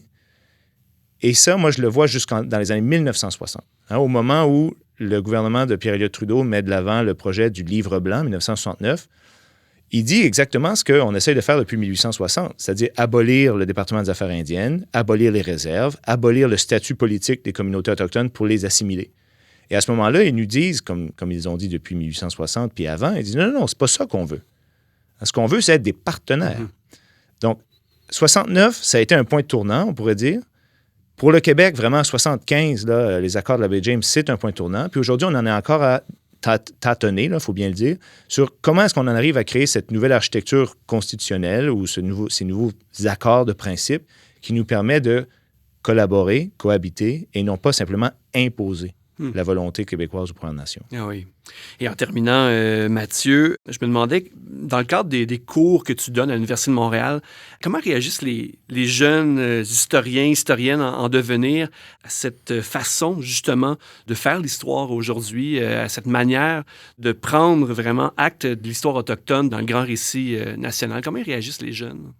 Et ça, moi, je le vois dans les années 1960, au moment où le gouvernement de Pierre Elliott Trudeau met de l'avant le projet du Livre blanc, 1969. Il dit exactement ce qu'on essaie de faire depuis 1860, c'est-à-dire abolir le département des Affaires indiennes, abolir les réserves, abolir le statut politique des communautés autochtones pour les assimiler. Et à ce moment-là, ils nous disent, comme ils ont dit depuis 1860 puis avant, ils disent non, c'est pas ça qu'on veut. Ce qu'on veut, c'est être des partenaires. Donc, 69, ça a été un point de tournant, on pourrait dire. Pour le Québec, vraiment, en 1975, là, les accords de la baie James, c'est un point tournant. Puis aujourd'hui, on en est encore à tâtonner, il faut bien le dire, sur comment est-ce qu'on en arrive à créer cette nouvelle architecture constitutionnelle ou ces nouveaux accords de principe qui nous permet de collaborer, cohabiter et non pas simplement imposer la volonté québécoise aux Premières Nations. Ah oui. Et en terminant, Mathieu, je me demandais, dans le cadre des cours que tu donnes à l'Université de Montréal, comment réagissent les jeunes historiennes en devenir à cette façon, justement, de faire l'histoire aujourd'hui, à cette manière de prendre vraiment acte de l'histoire autochtone dans le grand récit national? Comment ils réagissent, les jeunes?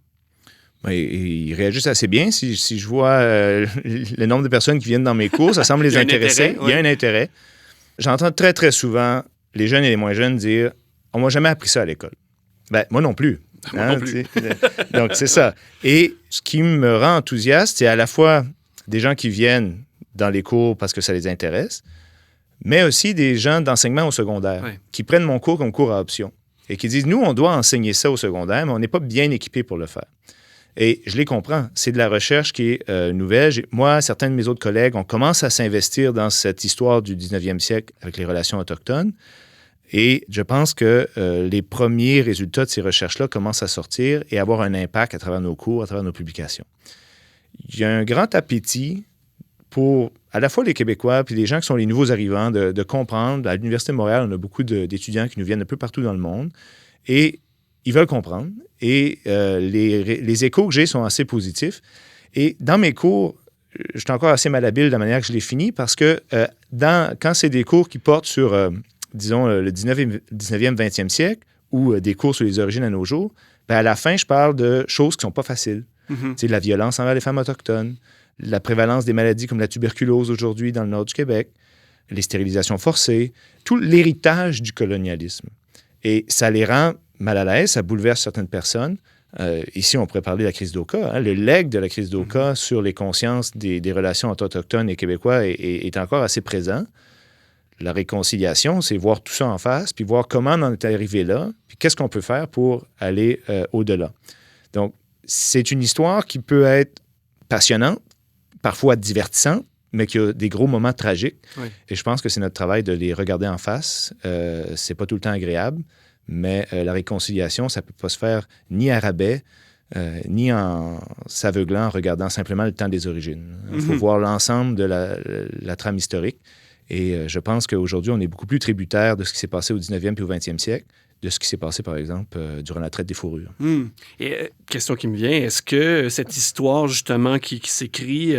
Ils réagissent assez bien. Si je vois le nombre de personnes qui viennent dans mes cours, ça semble les intéresser. Il y a un intérêt. J'entends très, très souvent les jeunes et les moins jeunes dire « On m'a jamais appris ça à l'école. » Ben, moi non plus. Moi non plus. Donc, c'est ça. Et ce qui me rend enthousiaste, c'est à la fois des gens qui viennent dans les cours parce que ça les intéresse, mais aussi des gens d'enseignement au secondaire qui prennent mon cours comme cours à option et qui disent « Nous, on doit enseigner ça au secondaire, mais on n'est pas bien équipé pour le faire. » Et je les comprends. C'est de la recherche qui est nouvelle. Moi, certains de mes autres collègues, on commence à s'investir dans cette histoire du 19e siècle avec les relations autochtones. Et je pense que les premiers résultats de ces recherches-là commencent à sortir et avoir un impact à travers nos cours, à travers nos publications. Il y a un grand appétit pour à la fois les Québécois puis les gens qui sont les nouveaux arrivants de comprendre. À l'Université de Montréal, on a beaucoup d'étudiants qui nous viennent un peu partout dans le monde. Et ils veulent comprendre et les échos que j'ai sont assez positifs. Et dans mes cours, je suis encore assez malhabile de la manière que je les finis parce que quand c'est des cours qui portent sur, disons, le 19e, 20e siècle ou des cours sur les origines à nos jours, bien, à la fin, je parle de choses qui ne sont pas faciles. C'est la violence envers les femmes autochtones, la prévalence des maladies comme la tuberculose aujourd'hui dans le nord du Québec, les stérilisations forcées, tout l'héritage du colonialisme. Et ça les rend mal à l'aise, ça bouleverse certaines personnes. Ici, on pourrait parler de la crise d'Oka. Le legs de la crise d'Oka sur les consciences des relations entre Autochtones et Québécois est encore assez présent. La réconciliation, c'est voir tout ça en face, puis voir comment on en est arrivé là, puis qu'est-ce qu'on peut faire pour aller au-delà. Donc, c'est une histoire qui peut être passionnante, parfois divertissante, mais qui a des gros moments tragiques. Oui. Et je pense que c'est notre travail de les regarder en face. C'est pas tout le temps agréable. Mais la réconciliation, ça ne peut pas se faire ni à rabais, ni en s'aveuglant, en regardant simplement le temps des origines. Il faut voir l'ensemble de la trame historique. Et je pense qu'aujourd'hui, on est beaucoup plus tributaire de ce qui s'est passé au 19e puis au 20e siècle, de ce qui s'est passé, par exemple, durant la traite des fourrures. Et question qui me vient, est-ce que cette histoire, justement, qui s'écrit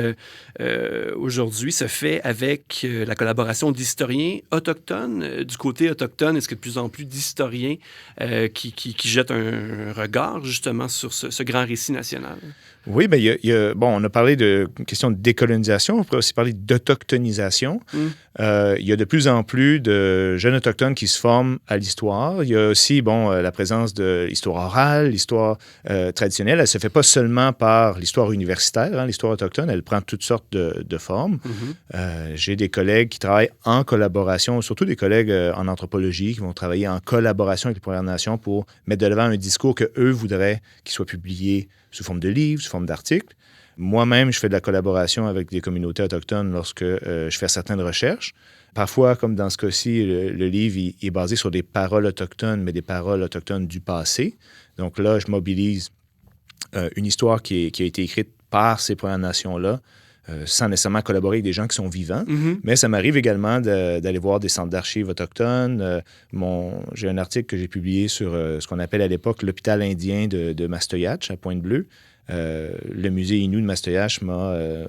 aujourd'hui se fait avec la collaboration d'historiens autochtones? Du côté autochtone, est-ce qu'il y a de plus en plus d'historiens qui jettent un regard, justement, sur ce grand récit national? Oui, bien, on a parlé de question de décolonisation, on pourrait aussi parler d'autochtonisation. Il y a de plus en plus de jeunes autochtones qui se forment à l'histoire. Il y a aussi, la présence de l'histoire orale, l'histoire traditionnelle. Elle ne se fait pas seulement par l'histoire universitaire, l'histoire autochtone, elle prend toutes sortes de formes. J'ai des collègues qui travaillent en collaboration, surtout des collègues en anthropologie, qui vont travailler en collaboration avec les Premières Nations pour mettre de l'avant un discours qu'eux voudraient qu'il soit publié sous forme de livres, sous forme d'articles. Moi-même, je fais de la collaboration avec des communautés autochtones lorsque je fais certaines recherches. Parfois, comme dans ce cas-ci, le livre il est basé sur des paroles autochtones, mais des paroles autochtones du passé. Donc là, je mobilise une histoire qui a été écrite par ces Premières Nations-là, sans nécessairement collaborer avec des gens qui sont vivants. Mais ça m'arrive également d'aller voir des centres d'archives autochtones. J'ai un article que j'ai publié sur ce qu'on appelle à l'époque l'hôpital indien de Mastoyatch, à Pointe-Bleue. Le musée Innu de Mastoyatch m'a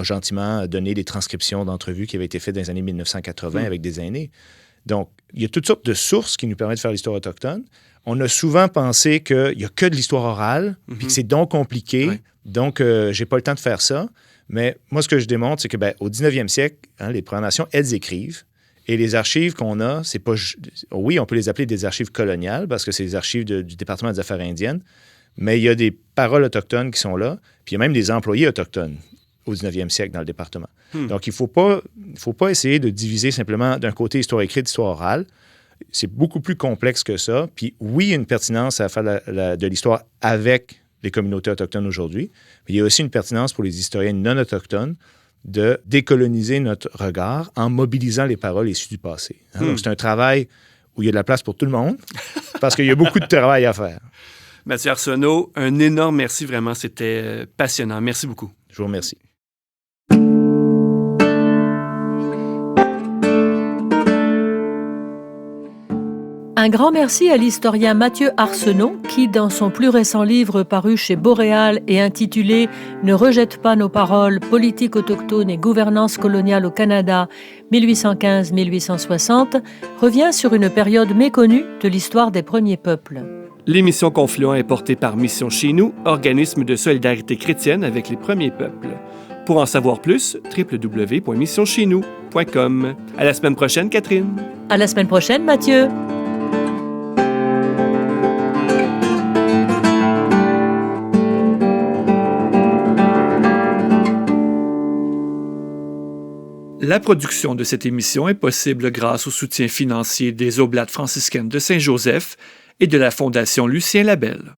gentiment donné des transcriptions d'entrevues qui avaient été faites dans les années 1980 avec des aînés. Donc, il y a toutes sortes de sources qui nous permettent de faire l'histoire autochtone. On a souvent pensé qu'il n'y a que de l'histoire orale, puis que c'est donc compliqué, donc j'ai pas le temps de faire ça. Mais moi, ce que je démontre, c'est que au 19e siècle, les Premières Nations, elles écrivent. Et les archives qu'on a, c'est pas... Oui, on peut les appeler des archives coloniales parce que c'est les archives du département des Affaires indiennes, mais il y a des paroles autochtones qui sont là, puis il y a même des employés autochtones au 19e siècle dans le département. Donc, il faut pas essayer de diviser simplement d'un côté histoire écrite, histoire orale. C'est beaucoup plus complexe que ça. Puis oui, il y a une pertinence à faire de l'histoire avec les communautés autochtones aujourd'hui. Mais il y a aussi une pertinence pour les historiens non autochtones de décoloniser notre regard en mobilisant les paroles issues du passé. Donc, c'est un travail où il y a de la place pour tout le monde, parce qu'il y a beaucoup de travail à faire. Mathieu Arsenault, un énorme merci, vraiment, c'était passionnant. Merci beaucoup. Je vous remercie. Un grand merci à l'historien Mathieu Arsenault qui, dans son plus récent livre paru chez Boréal et intitulé « Ne rejette pas nos paroles, politique autochtone et gouvernance coloniale au Canada, 1815-1860 », revient sur une période méconnue de l'histoire des premiers peuples. L'émission Confluent est portée par Mission Chez Nous, organisme de solidarité chrétienne avec les premiers peuples. Pour en savoir plus, www.missioncheznous.com. À la semaine prochaine, Catherine. À la semaine prochaine, Mathieu. La production de cette émission est possible grâce au soutien financier des Oblates franciscaines de Saint-Joseph et de la Fondation Lucien Labelle.